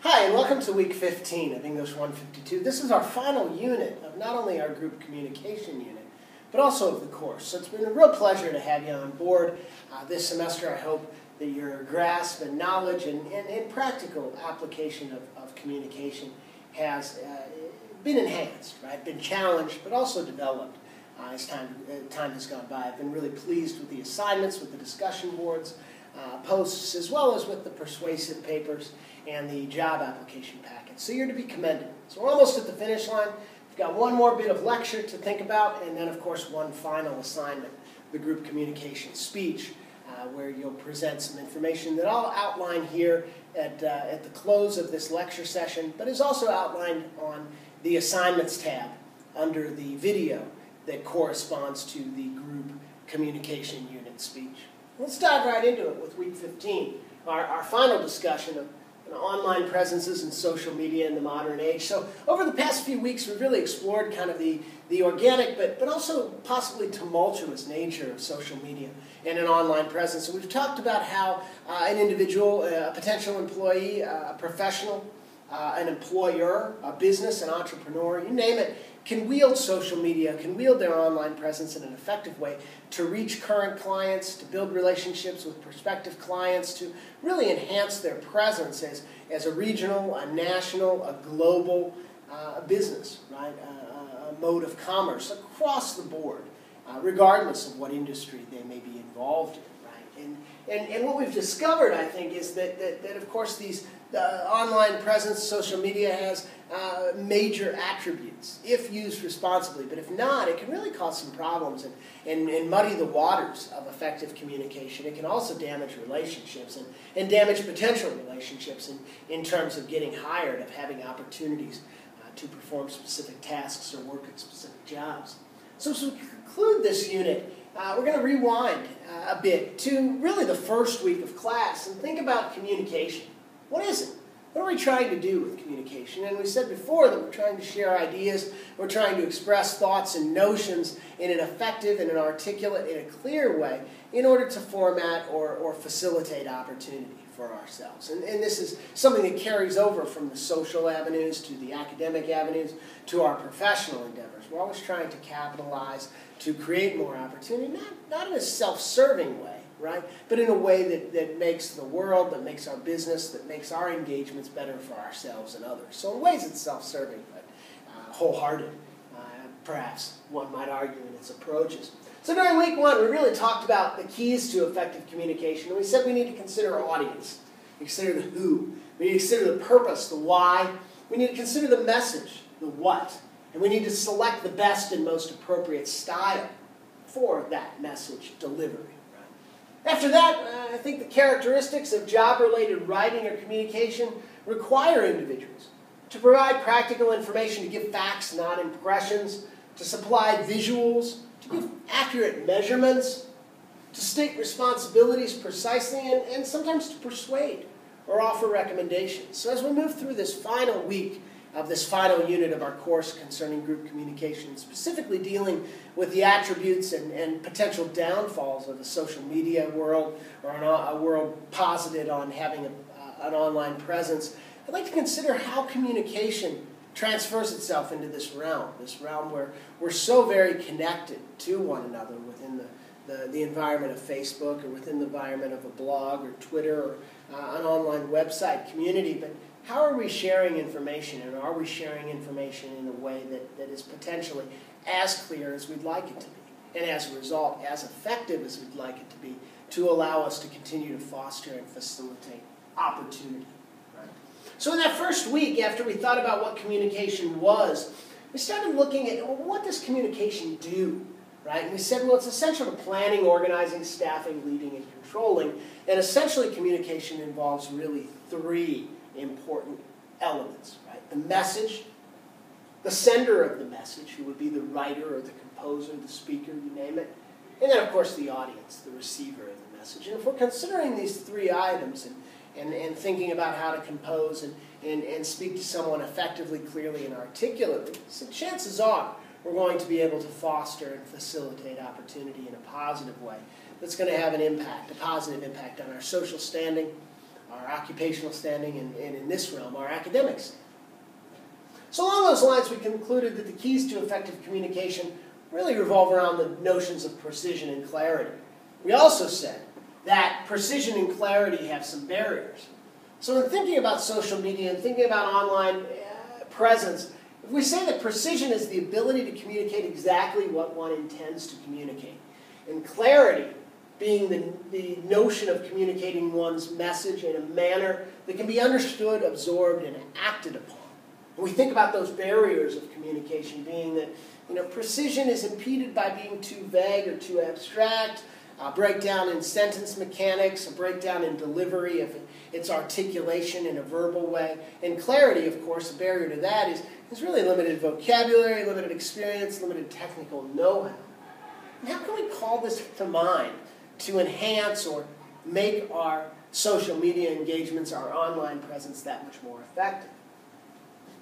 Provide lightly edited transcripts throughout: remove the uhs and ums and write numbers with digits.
Hi, and welcome to week 15 of English 152. This is our final unit of not only our group communication unit, but also of the course. So it's been a real pleasure to have you on board this semester. I hope that your grasp and knowledge and practical application of communication has been enhanced, right? Been challenged, but also developed as time has gone by. I've been really pleased with the assignments, with the discussion boards, posts, as well as with the persuasive papers and the job application packet. So you're to be commended. So we're almost at the finish line. We've got one more bit of lecture to think about, and then, of course, one final assignment, the group communication speech, where you'll present some information that I'll outline here at the close of this lecture session, but is also outlined on the assignments tab under the video that corresponds to the group communication unit speech. Let's dive right into it with week 15, our final discussion of online presences and social media in the modern age. So over the past few weeks, we've really explored kind of the organic but also possibly tumultuous nature of social media and an online presence. So we've talked about how an individual, a potential employee, a professional, an employer, a business, an entrepreneur, you name it, can wield social media, can wield their online presence in an effective way to reach current clients, to build relationships with prospective clients, to really enhance their presence as a regional, a national, a global business, right? A mode of commerce across the board, regardless of what industry they may be involved in, right? And what we've discovered, I think, is that of course, these online presence, social media has major attributes if used responsibly. But if not, it can really cause some problems and muddy the waters of effective communication. It can also damage relationships and damage potential relationships in terms of getting hired, of having opportunities to perform specific tasks or work at specific jobs. So as we conclude this unit, we're going to rewind a bit to really the first week of class and think about communication. What is it? What are we trying to do with communication? And we said before that we're trying to share ideas, we're trying to express thoughts and notions in an effective and an articulate and a clear way in order to format or facilitate opportunity for ourselves. And this is something that carries over from the social avenues to the academic avenues to our professional endeavors. We're always trying to capitalize to create more opportunity, not in a self-serving way, right? But in a way that makes the world, that makes our business, that makes our engagements better for ourselves and others. So in ways it's self-serving, but wholehearted, perhaps one might argue in its approaches. So during week one, we really talked about the keys to effective communication, and we said we need to consider our audience. We consider the who. We need to consider the purpose, the why. We need to consider the message, the what. And we need to select the best and most appropriate style for that message delivery. After that, I think the characteristics of job-related writing or communication require individuals to provide practical information, to give facts, not impressions, to supply visuals, to give accurate measurements, to state responsibilities precisely, and sometimes to persuade or offer recommendations. So as we move through this final week of this final unit of our course concerning group communication, specifically dealing with the attributes and potential downfalls of the social media world or a world posited on having an online presence, I'd like to consider how communication transfers itself into this realm where we're so very connected to one another within the environment of Facebook or within the environment of a blog or Twitter or an online website community. But how are we sharing information, and are we sharing information in a way that is potentially as clear as we'd like it to be, and as a result, as effective as we'd like it to be, to allow us to continue to foster and facilitate opportunity? Right? So in that first week, after we thought about what communication was, we started looking at, well, what does communication do? Right? And we said, well, it's essential to planning, organizing, staffing, leading, and controlling. And essentially, communication involves really three important elements, right? The message, the sender of the message, who would be the writer or the composer, the speaker, you name it, and then, of course, the audience, the receiver of the message. And if we're considering these three items and thinking about how to compose and speak to someone effectively, clearly, and articulately, so chances are we're going to be able to foster and facilitate opportunity in a positive way that's going to have an impact, a positive impact on our social standing, our occupational standing, and in this realm, our academic standing. So along those lines, we concluded that the keys to effective communication really revolve around the notions of precision and clarity. We also said that precision and clarity have some barriers. So in thinking about social media and thinking about online presence, if we say that precision is the ability to communicate exactly what one intends to communicate, and clarity being the notion of communicating one's message in a manner that can be understood, absorbed, and acted upon. And we think about those barriers of communication being that precision is impeded by being too vague or too abstract, a breakdown in sentence mechanics, a breakdown in delivery of its articulation in a verbal way. And clarity, of course, a barrier to that is really limited vocabulary, limited experience, limited technical know-how. And how can we call this to mind to enhance or make our social media engagements, our online presence, that much more effective?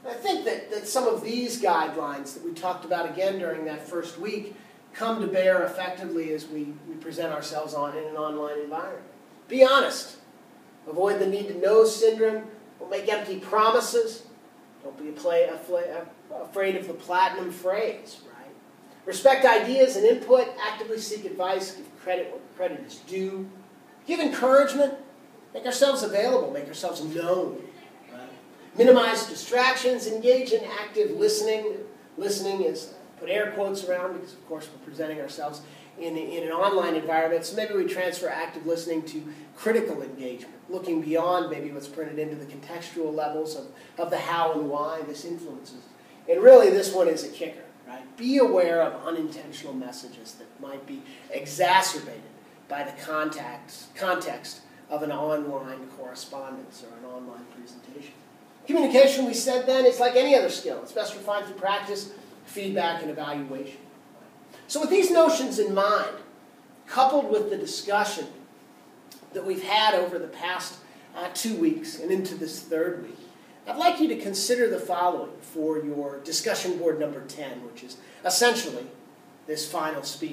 I think that some of these guidelines that we talked about again during that first week come to bear effectively as we present ourselves in an online environment. Be honest. Avoid the need-to-know syndrome. Don't make empty promises. Don't be afraid of the platinum phrase, right? Respect ideas and input. Actively seek advice. Give credit where credit is due. Give encouragement. Make ourselves available. Make ourselves known. Minimize distractions, engage in active listening. Listening is, put air quotes around because, of course, we're presenting ourselves in an online environment. So maybe we transfer active listening to critical engagement, looking beyond maybe what's printed into the contextual levels of the how and why this influences. And really, this one is a kicker, right? Be aware of unintentional messages that might be exacerbated by the context of an online correspondence or an online presentation. Communication, we said then, is like any other skill. It's best refined through practice, feedback, and evaluation. So with these notions in mind, coupled with the discussion that we've had over the past 2 weeks and into this third week, I'd like you to consider the following for your discussion board number 10, which is essentially this final speech.